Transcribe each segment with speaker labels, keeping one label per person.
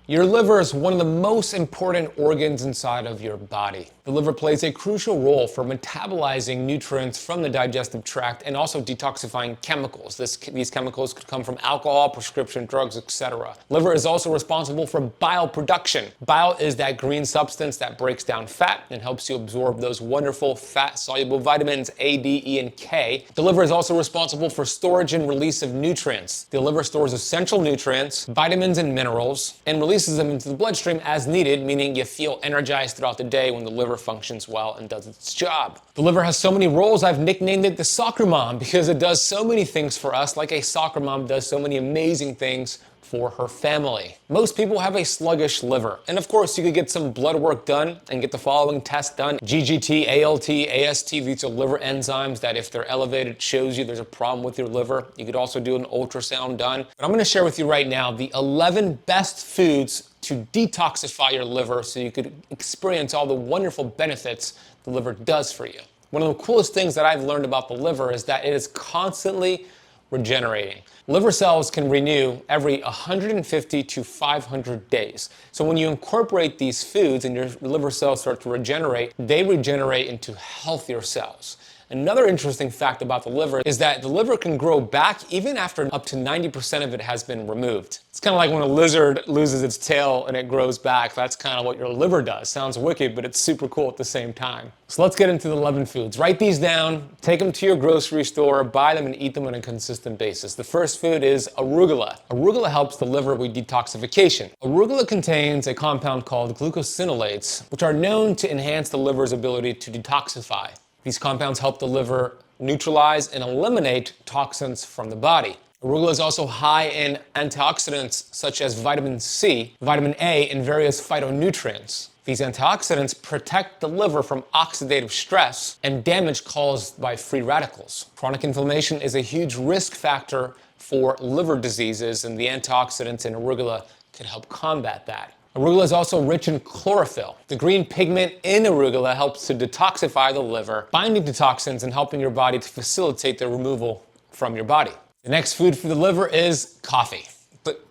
Speaker 1: Your liver is one of the most important organs inside of your body. The liver plays a crucial role for metabolizing nutrients from the digestive tract and also detoxifying chemicals. These chemicals could come from alcohol, prescription drugs, etc. Liver is also responsible for bile production. Bile is that green substance that breaks down fat and helps you absorb those wonderful fat-soluble vitamins A, D, E, and K. The liver is also responsible for storage and release of nutrients. The liver stores essential nutrients, vitamins, and minerals, and releases them into the bloodstream as needed, meaning you feel energized throughout the day when the liver functions well and does its job. The liver has so many roles, I've nicknamed it the soccer mom because it does so many things for us, like a soccer mom does so many amazing things for her family. Most people have a sluggish liver, and of course you could get some blood work done and get the following tests done: GGT, ALT, AST. These are liver enzymes that if they're elevated shows you there's a problem with your liver. You could also do an ultrasound done. But I'm going to share with you right now the 11 best foods to detoxify your liver so you could experience all the wonderful benefits the liver does for you. One of the coolest things that I've learned about the liver is that it is constantly regenerating. Liver cells can renew every 150 to 500 days. So when you incorporate these foods and your liver cells start to regenerate, they regenerate into healthier cells. Another interesting fact about the liver is that the liver can grow back even after up to 90% of it has been removed. It's kind of like when a lizard loses its tail and it grows back. That's kind of what your liver does. Sounds wicked, but it's super cool at the same time. So let's get into the 11 foods. Write these down, take them to your grocery store, buy them and eat them on a consistent basis. The first food is arugula. Arugula helps the liver with detoxification. Arugula contains a compound called glucosinolates, which are known to enhance the liver's ability to detoxify. These compounds help the liver neutralize and eliminate toxins from the body. Arugula is also high in antioxidants such as vitamin C, vitamin A, and various phytonutrients. These antioxidants protect the liver from oxidative stress and damage caused by free radicals. Chronic inflammation is a huge risk factor for liver diseases, and the antioxidants in arugula can help combat that. Arugula is also rich in chlorophyll. The green pigment in arugula helps to detoxify the liver, binding to toxins and helping your body to facilitate their removal from your body. The next food for the liver is coffee. But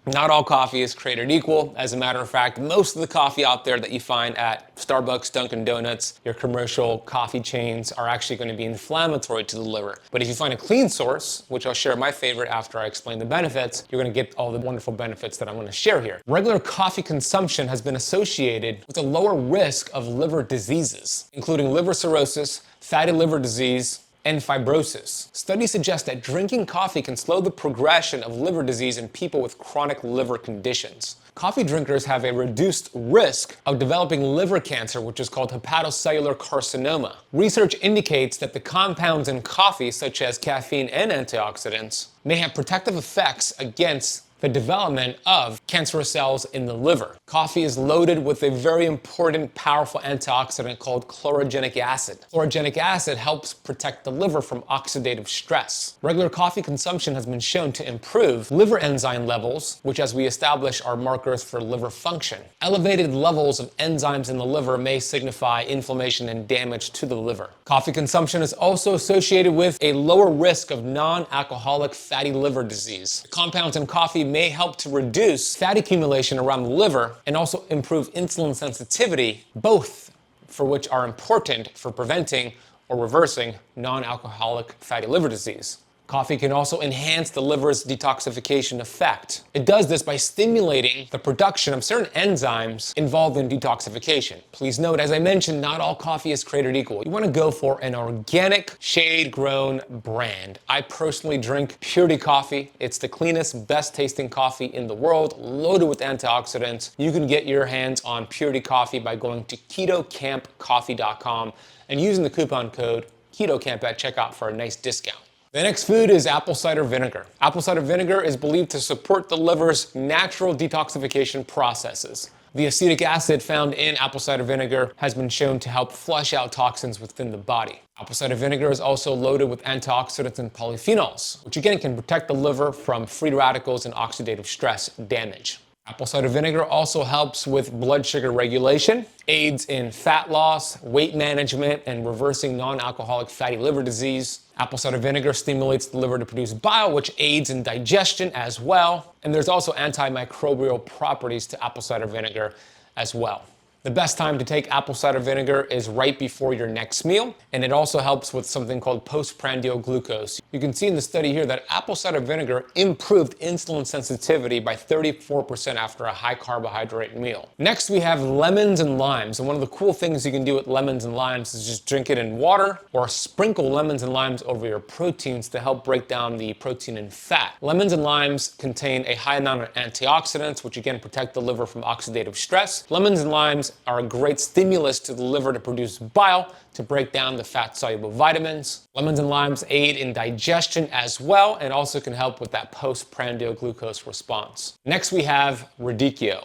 Speaker 1: not all coffee is created equal. As a matter of fact, most of the coffee out there that you find at Starbucks, Dunkin' Donuts, your commercial coffee chains are actually going to be inflammatory to the liver. But if you find a clean source, which I'll share my favorite after I explain the benefits, you're going to get all the wonderful benefits that I'm going to share here. Regular coffee consumption has been associated with a lower risk of liver diseases, including liver cirrhosis, fatty liver disease, and fibrosis. Studies suggest that drinking coffee can slow the progression of liver disease in people with chronic liver conditions. Coffee drinkers have a reduced risk of developing liver cancer, which is called hepatocellular carcinoma. Research indicates that the compounds in coffee, such as caffeine and antioxidants, may have protective effects against the development of cancerous cells in the liver. Coffee is loaded with a very important, powerful antioxidant called chlorogenic acid. Chlorogenic acid helps protect the liver from oxidative stress. Regular coffee consumption has been shown to improve liver enzyme levels, which, as we establish, are markers for liver function. Elevated levels of enzymes in the liver may signify inflammation and damage to the liver. Coffee consumption is also associated with a lower risk of non-alcoholic fatty liver disease. The compounds in coffee may help to reduce fat accumulation around the liver and also improve insulin sensitivity, both for which are important for preventing or reversing non-alcoholic fatty liver disease. Coffee can also enhance the liver's detoxification effect. It does this by stimulating the production of certain enzymes involved in detoxification. Please note, as I mentioned, not all coffee is created equal. You want to go for an organic, shade-grown brand. I personally drink Purity coffee. It's the cleanest, best-tasting coffee in the world, loaded with antioxidants. You can get your hands on Purity coffee by going to ketocampcoffee.com and using the coupon code KETOCAMP at checkout for a nice discount. The next food is apple cider vinegar. Apple cider vinegar is believed to support the liver's natural detoxification processes. The acetic acid found in apple cider vinegar has been shown to help flush out toxins within the body. Apple cider vinegar is also loaded with antioxidants and polyphenols, which again can protect the liver from free radicals and oxidative stress damage. Apple cider vinegar also helps with blood sugar regulation, aids in fat loss, weight management, and reversing non-alcoholic fatty liver disease. Apple cider vinegar stimulates the liver to produce bile, which aids in digestion as well. And there's also antimicrobial properties to apple cider vinegar as well. The best time to take apple cider vinegar is right before your next meal, and it also helps with something called postprandial glucose. You can see in the study here that apple cider vinegar improved insulin sensitivity by 34% after a high carbohydrate meal. Next, we have lemons and limes, and one of the cool things you can do with lemons and limes is just drink it in water or sprinkle lemons and limes over your proteins to help break down the protein and fat. Lemons and limes contain a high amount of antioxidants, which again protect the liver from oxidative stress. Lemons and limes are a great stimulus to the liver to produce bile to break down the fat-soluble vitamins. Lemons and limes aid in digestion as well and also can help with that postprandial glucose response. Next, we have radicchio.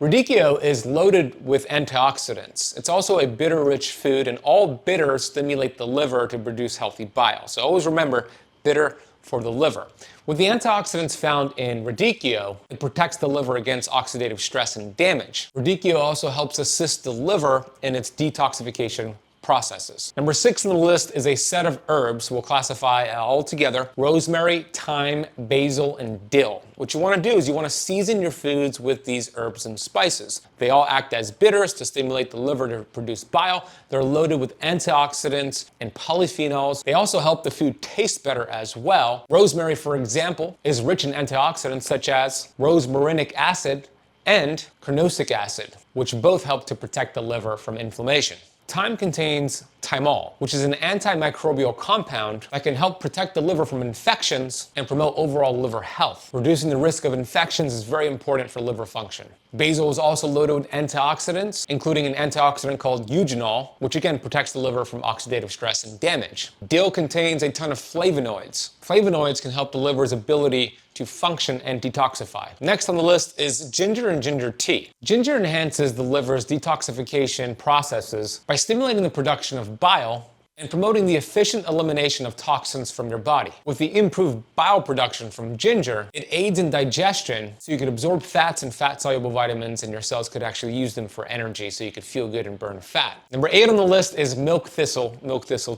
Speaker 1: Radicchio is loaded with antioxidants. It's also a bitter-rich food, and all bitters stimulate the liver to produce healthy bile. So always remember, bitter for the liver. With the antioxidants found in radicchio, it protects the liver against oxidative stress and damage. Radicchio also helps assist the liver in its detoxification processes. Number 6 on the list is a set of herbs. We'll classify all together: rosemary, thyme, basil, and dill. What you want to do is you want to season your foods with these herbs and spices. They all act as bitters to stimulate the liver to produce bile. They're loaded with antioxidants and polyphenols. They also help the food taste better as well. Rosemary, for example, is rich in antioxidants such as rosmarinic acid and carnosic acid, which both help to protect the liver from inflammation. Thyme contains thymol, which is an antimicrobial compound that can help protect the liver from infections and promote overall liver health. Reducing the risk of infections is very important for liver function. Basil is also loaded with antioxidants, including an antioxidant called eugenol, which again protects the liver from oxidative stress and damage. Dill contains a ton of flavonoids. Flavonoids can help the liver's ability to function and detoxify. Next on the list is ginger and ginger tea. Ginger enhances the liver's detoxification processes by stimulating the production of bile and promoting the efficient elimination of toxins from your body. With the improved bile production from ginger, it aids in digestion so you can absorb fats and fat-soluble vitamins, and your cells could actually use them for energy so you could feel good and burn fat. Number 8 on the list is milk thistle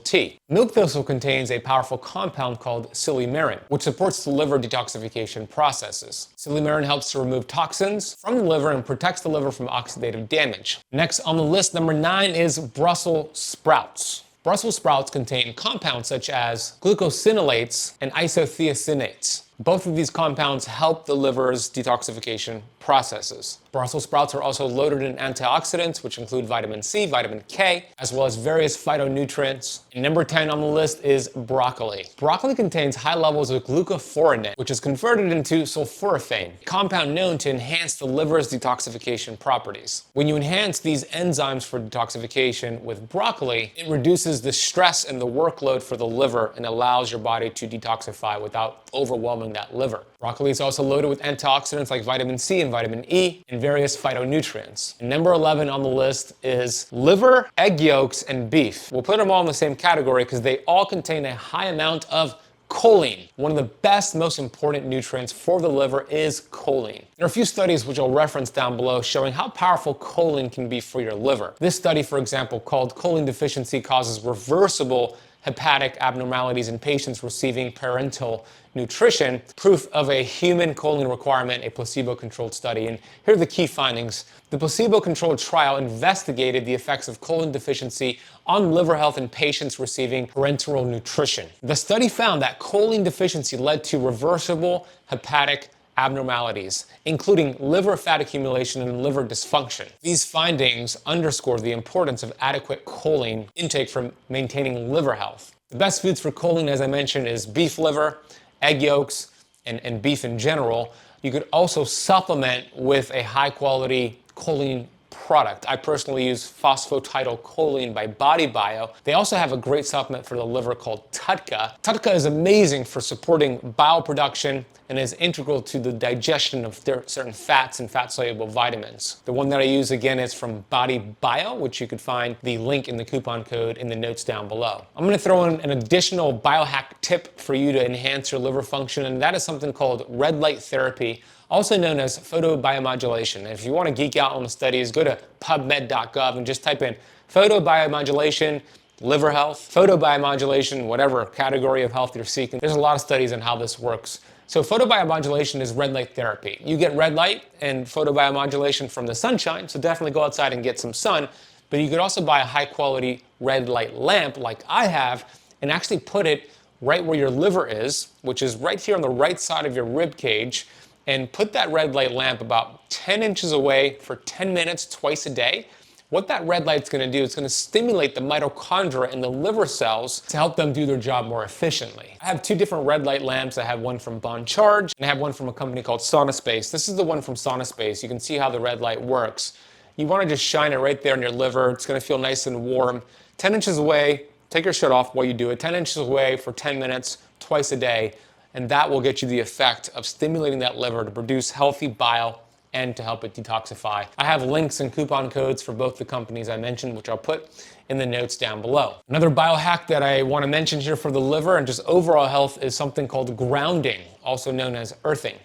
Speaker 1: tea. Milk thistle contains a powerful compound called silymarin, which supports the liver detoxification processes. Silymarin helps to remove toxins from the liver and protects the liver from oxidative damage. Next on the list, number 9 is Brussels sprouts. Brussels sprouts contain compounds such as glucosinolates and isothiocyanates. Both of these compounds help the liver's detoxification processes. Brussels sprouts are also loaded in antioxidants, which include vitamin C, vitamin K, as well as various phytonutrients. And number 10 on the list is broccoli. Broccoli contains high levels of glucophorone, which is converted into sulforaphane, a compound known to enhance the liver's detoxification properties. When you enhance these enzymes for detoxification with broccoli, it reduces the stress and the workload for the liver and allows your body to detoxify without overwhelming that liver. Broccoli is also loaded with antioxidants like vitamin C and vitamin E and various phytonutrients. And number 11 on the list is liver, egg yolks, and beef. We'll put them all in the same category because they all contain a high amount of choline. One of the best, most important nutrients for the liver is choline. There are a few studies which I'll reference down below showing how powerful choline can be for your liver. This study, for example, called Choline Deficiency Causes Reversible Hepatic Abnormalities in Patients Receiving Parenteral Nutrition, proof of a human choline requirement, a placebo-controlled study. And here are the key findings. The placebo-controlled trial investigated the effects of choline deficiency on liver health in patients receiving parenteral nutrition. The study found that choline deficiency led to reversible hepatic abnormalities, including liver fat accumulation and liver dysfunction. These findings underscore the importance of adequate choline intake for maintaining liver health. The best foods for choline, as I mentioned, is beef liver, egg yolks, and beef in general. You could also supplement with a high-quality choline product. I personally use phosphatidylcholine by BodyBio. They also have a great supplement for the liver called TUDCA. TUDCA is amazing for supporting bile production and is integral to the digestion of certain fats and fat-soluble vitamins. The one that I use, again, is from BodyBio, which you could find the link in the coupon code in the notes down below. I'm gonna throw in an additional biohack tip for you to enhance your liver function, and that is something called red light therapy, also known as photobiomodulation. And if you want to geek out on the studies, go to pubmed.gov and just type in photobiomodulation liver health, photobiomodulation, whatever category of health you're seeking. There's a lot of studies on how this works. So photobiomodulation is red light therapy. You get red light and photobiomodulation from the sunshine, so definitely go outside and get some sun, but you could also buy a high quality red light lamp like I have and actually put it right where your liver is, which is right here on the right side of your rib cage, and put that red light lamp about 10 inches away for 10 minutes twice a day. What that red light's gonna do is gonna stimulate the mitochondria in the liver cells to help them do their job more efficiently. I have two different red light lamps. I have one from Bon Charge and I have one from a company called SaunaSpace. This is the one from SaunaSpace. You can see how the red light works. You wanna just shine it right there in your liver. It's gonna feel nice and warm. 10 inches away, take your shirt off while you do it. 10 inches away for 10 minutes, twice a day, and that will get you the effect of stimulating that liver to produce healthy bile and to help it detoxify. I have links and coupon codes for both the companies I mentioned, which I'll put in the notes down below. Another biohack that I want to mention here for the liver and just overall health is something called grounding, also known as earthing.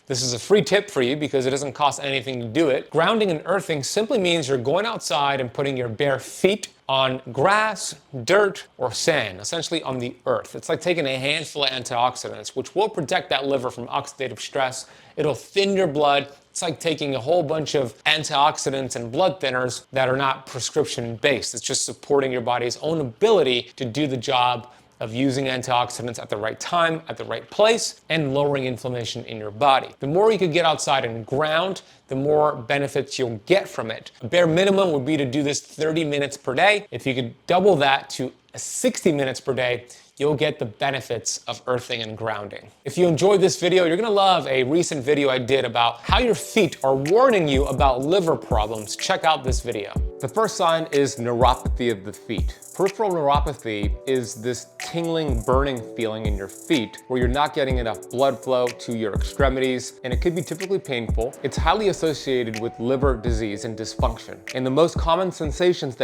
Speaker 1: This is a free tip for you because it doesn't cost anything to do it. Grounding and earthing simply means you're going outside and putting your bare feet on grass, dirt, or sand, essentially on the earth. It's like taking a handful of antioxidants, which will protect that liver from oxidative stress. It'll thin your blood. It's like taking a whole bunch of antioxidants and blood thinners that are not prescription-based. It's just supporting your body's own ability to do the job of using antioxidants at the right time, at the right place, and lowering inflammation in your body. The more you could get outside and ground, the more benefits you'll get from it. A bare minimum would be to do this 30 minutes per day. If you could double that to 60 minutes per day, you'll get the benefits of earthing and grounding. If you enjoyed this video, you're gonna love a recent video I did about how your feet are warning you about liver problems. Check out this video. The first sign is neuropathy of the feet. Peripheral neuropathy is this tingling, burning feeling in your feet where you're not getting enough blood flow to your extremities, and it could be typically painful. It's highly associated with liver disease and dysfunction. And the most common sensations that